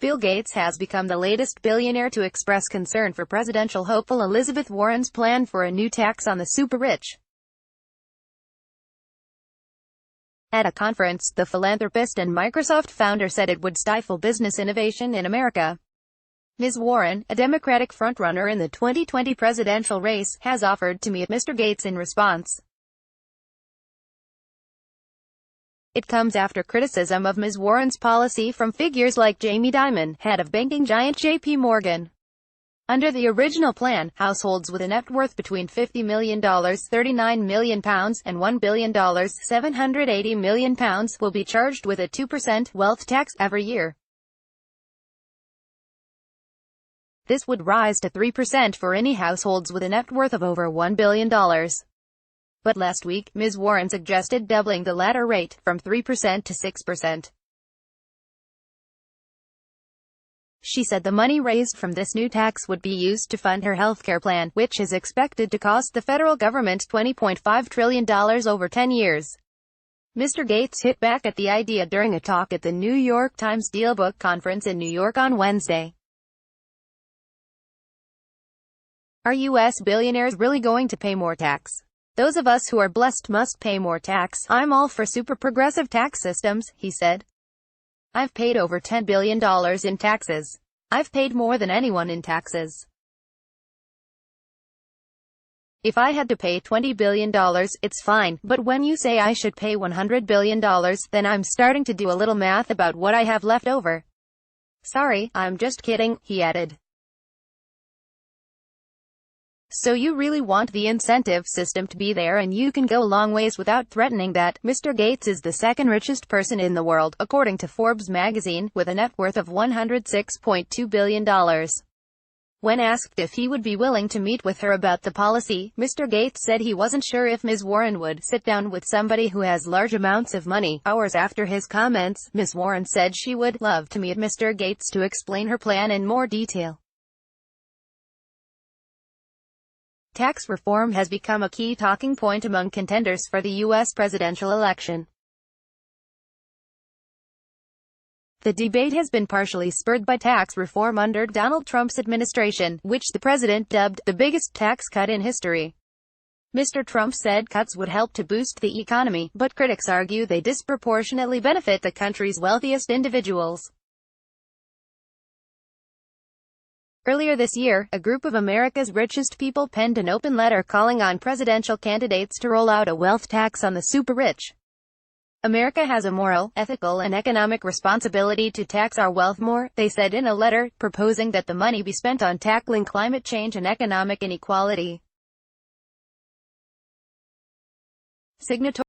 Bill Gates has become the latest billionaire to express concern for presidential hopeful Elizabeth Warren's plan for a new tax on the super-rich. At a conference, the philanthropist and Microsoft founder said it would stifle business innovation in America. Ms. Warren, a Democratic frontrunner in the 2020 presidential race, has offered to meet Mr. Gates in response. It comes after criticism of Ms. Warren's policy from figures like Jamie Dimon, head of banking giant JP Morgan. Under the original plan, households with a net worth between $50 million £39 million and $1 billion £780 million will be charged with a 2% wealth tax every year. This would rise to 3% for any households with a net worth of over $1 billion. But last week, Ms. Warren suggested doubling the latter rate, from 3% to 6%. She said the money raised from this new tax would be used to fund her healthcare plan, which is expected to cost the federal government $20.5 trillion over 10 years. Mr. Gates hit back at the idea during a talk at the New York Times Dealbook Conference in New York on Wednesday. Are U.S. billionaires really going to pay more tax? Those of us who are blessed must pay more tax. I'm all for super progressive tax systems, he said. I've paid over $10 billion in taxes. I've paid more than anyone in taxes. If I had to pay $20 billion, it's fine, but when you say I should pay $100 billion, then I'm starting to do a little math about what I have left over. Sorry, I'm just kidding, he added. So you really want the incentive system to be there, and you can go a long ways without threatening that. Mr. Gates is the second richest person in the world, according to Forbes magazine, with a net worth of $106.2 billion. When asked if he would be willing to meet with her about the policy, Mr. Gates said he wasn't sure if Ms. Warren would sit down with somebody who has large amounts of money. Hours after his comments, Ms. Warren said she would love to meet Mr. Gates to explain her plan in more detail. Tax reform has become a key talking point among contenders for the U.S. presidential election. The debate has been partially spurred by tax reform under Donald Trump's administration, which the president dubbed the biggest tax cut in history. Mr. Trump said cuts would help to boost the economy, but critics argue they disproportionately benefit the country's wealthiest individuals. Earlier this year, a group of America's richest people penned an open letter calling on presidential candidates to roll out a wealth tax on the super-rich. America has a moral, ethical and economic responsibility to tax our wealth more, they said in a letter, proposing that the money be spent on tackling climate change and economic inequality. Signatories